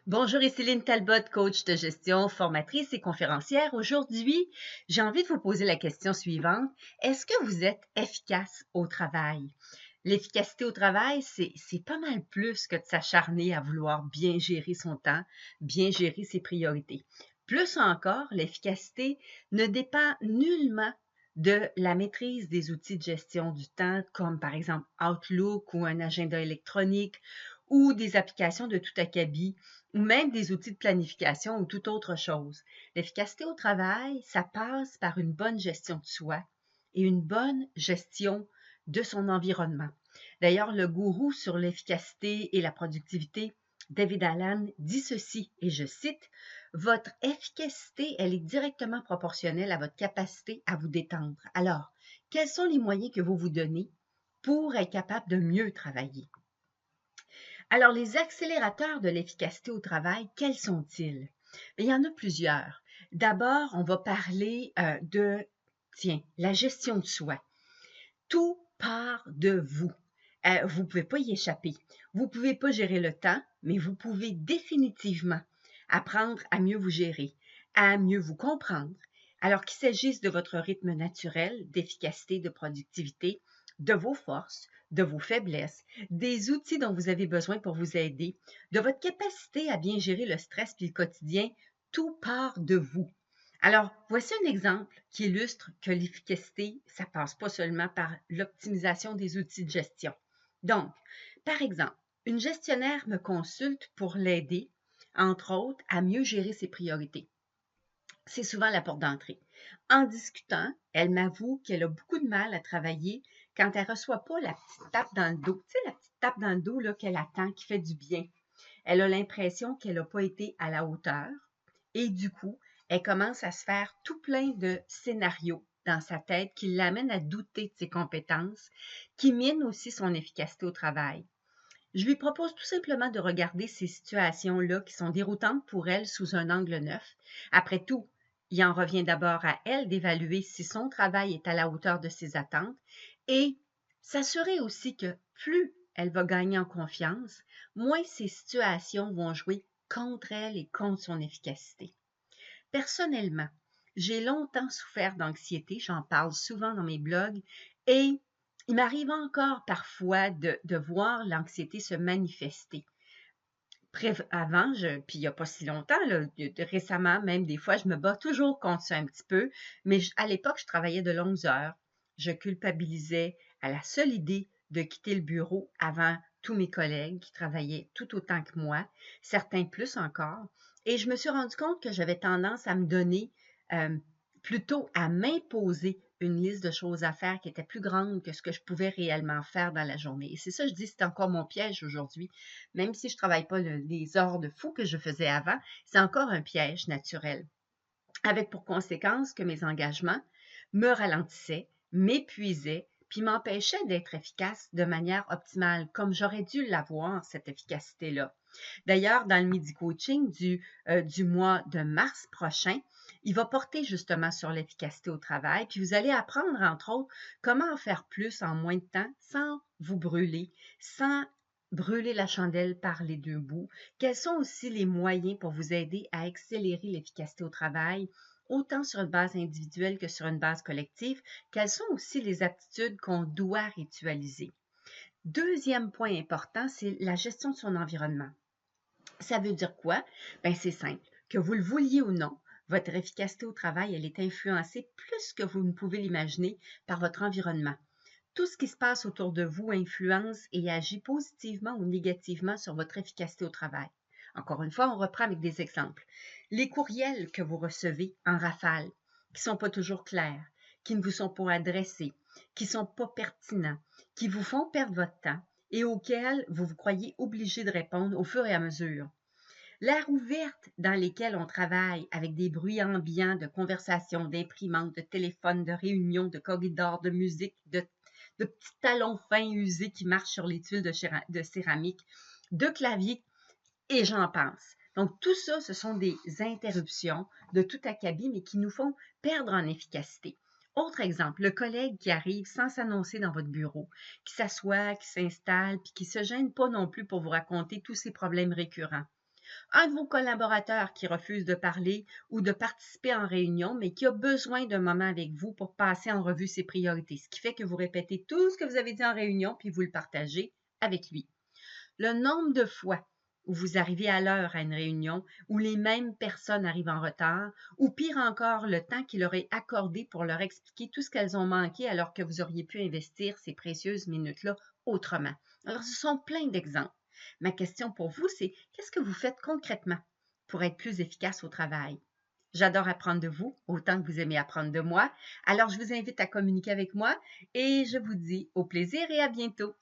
Bonjour, ici Céline Talbot, coach de gestion, formatrice et conférencière. Aujourd'hui, j'ai envie de vous poser la question suivante. Est-ce que vous êtes efficace au travail? L'efficacité au travail, c'est pas mal plus que de s'acharner à vouloir bien gérer son temps, bien gérer ses priorités. Plus encore, l'efficacité ne dépend nullement de la maîtrise des outils de gestion du temps, comme par exemple Outlook ou un agenda électronique ou des applications de tout acabit ou même des outils de planification ou toute autre chose. L'efficacité au travail, ça passe par une bonne gestion de soi et une bonne gestion de son environnement. D'ailleurs, le gourou sur l'efficacité et la productivité, David Allen, dit ceci, et je cite, « Votre efficacité, elle est directement proportionnelle à votre capacité à vous détendre. Alors, quels sont les moyens que vous vous donnez pour être capable de mieux travailler? » Alors, les accélérateurs de l'efficacité au travail, quels sont-ils? Il y en a plusieurs. D'abord, on va parler tiens, la gestion de soi. Tout part de vous. Vous ne pouvez pas y échapper. Vous ne pouvez pas gérer le temps, mais vous pouvez définitivement apprendre à mieux vous gérer, à mieux vous comprendre. Alors qu'il s'agisse de votre rythme naturel, d'efficacité, de productivité, de vos forces, de vos faiblesses, des outils dont vous avez besoin pour vous aider, de votre capacité à bien gérer le stress puis le quotidien, tout part de vous. Alors, voici un exemple qui illustre que l'efficacité, ça passe pas seulement par l'optimisation des outils de gestion. Donc, par exemple, une gestionnaire me consulte pour l'aider, entre autres, à mieux gérer ses priorités. C'est souvent la porte d'entrée. En discutant, elle m'avoue qu'elle a beaucoup de mal à travailler quand elle ne reçoit pas la petite tape dans le dos. Tu sais, la petite tape dans le dos qu'elle attend, qui fait du bien. Elle a l'impression qu'elle n'a pas été à la hauteur et du coup, elle commence à se faire tout plein de scénarios dans sa tête qui l'amènent à douter de ses compétences, qui minent aussi son efficacité au travail. Je lui propose tout simplement de regarder ces situations-là qui sont déroutantes pour elle sous un angle neuf. Après tout, il en revient d'abord à elle d'évaluer si son travail est à la hauteur de ses attentes et s'assurer aussi que plus elle va gagner en confiance, moins ces situations vont jouer contre elle et contre son efficacité. Personnellement, j'ai longtemps souffert d'anxiété, j'en parle souvent dans mes blogs, et il m'arrive encore parfois de voir l'anxiété se manifester. Avant, puis il n'y a pas si longtemps, là, récemment, même des fois, je me bats toujours contre ça un petit peu, mais à l'époque, je travaillais de longues heures. Je culpabilisais à la seule idée de quitter le bureau avant tous mes collègues qui travaillaient tout autant que moi, certains plus encore. Et je me suis rendu compte que j'avais tendance à me donner, plutôt à m'imposer une liste de choses à faire qui était plus grande que ce que je pouvais réellement faire dans la journée. Et c'est ça, je dis, c'est encore mon piège aujourd'hui. Même si je ne travaille pas les heures de fou que je faisais avant, c'est encore un piège naturel. Avec pour conséquence que mes engagements me ralentissaient, m'épuisaient, puis m'empêchaient d'être efficace de manière optimale, comme j'aurais dû l'avoir, cette efficacité-là. D'ailleurs, dans le Midi Coaching du mois de mars prochain, il va porter justement sur l'efficacité au travail, puis vous allez apprendre, entre autres, comment en faire plus en moins de temps sans vous brûler, sans brûler la chandelle par les deux bouts. Quels sont aussi les moyens pour vous aider à accélérer l'efficacité au travail, autant sur une base individuelle que sur une base collective? Quelles sont aussi les aptitudes qu'on doit ritualiser? Deuxième point important, c'est la gestion de son environnement. Ça veut dire quoi? Bien, c'est simple. Que vous le vouliez ou non, votre efficacité au travail, elle est influencée plus que vous ne pouvez l'imaginer par votre environnement. Tout ce qui se passe autour de vous influence et agit positivement ou négativement sur votre efficacité au travail. Encore une fois, on reprend avec des exemples. Les courriels que vous recevez en rafale, qui ne sont pas toujours clairs, qui ne vous sont pas adressés, qui ne sont pas pertinents, qui vous font perdre votre temps et auxquels vous vous croyez obligé de répondre au fur et à mesure. L'air ouverte dans lesquelles on travaille avec des bruits ambiants de conversations, d'imprimantes, de téléphones, de réunions, de corridors, de musique, de petits talons fins usés qui marchent sur les tuiles de céramique, de claviers, et j'en pense. Donc, tout ça, ce sont des interruptions de tout acabit, mais qui nous font perdre en efficacité. Autre exemple, le collègue qui arrive sans s'annoncer dans votre bureau, qui s'assoit, qui s'installe, puis qui ne se gêne pas non plus pour vous raconter tous ses problèmes récurrents. Un de vos collaborateurs qui refuse de parler ou de participer en réunion, mais qui a besoin d'un moment avec vous pour passer en revue ses priorités, ce qui fait que vous répétez tout ce que vous avez dit en réunion, puis vous le partagez avec lui. Le nombre de fois où vous arrivez à l'heure à une réunion, où les mêmes personnes arrivent en retard, ou pire encore, le temps qu'il leur est accordé pour leur expliquer tout ce qu'elles ont manqué alors que vous auriez pu investir ces précieuses minutes-là autrement. Alors, ce sont plein d'exemples. Ma question pour vous, c'est qu'est-ce que vous faites concrètement pour être plus efficace au travail? J'adore apprendre de vous, autant que vous aimez apprendre de moi. Alors, je vous invite à communiquer avec moi et je vous dis au plaisir et à bientôt.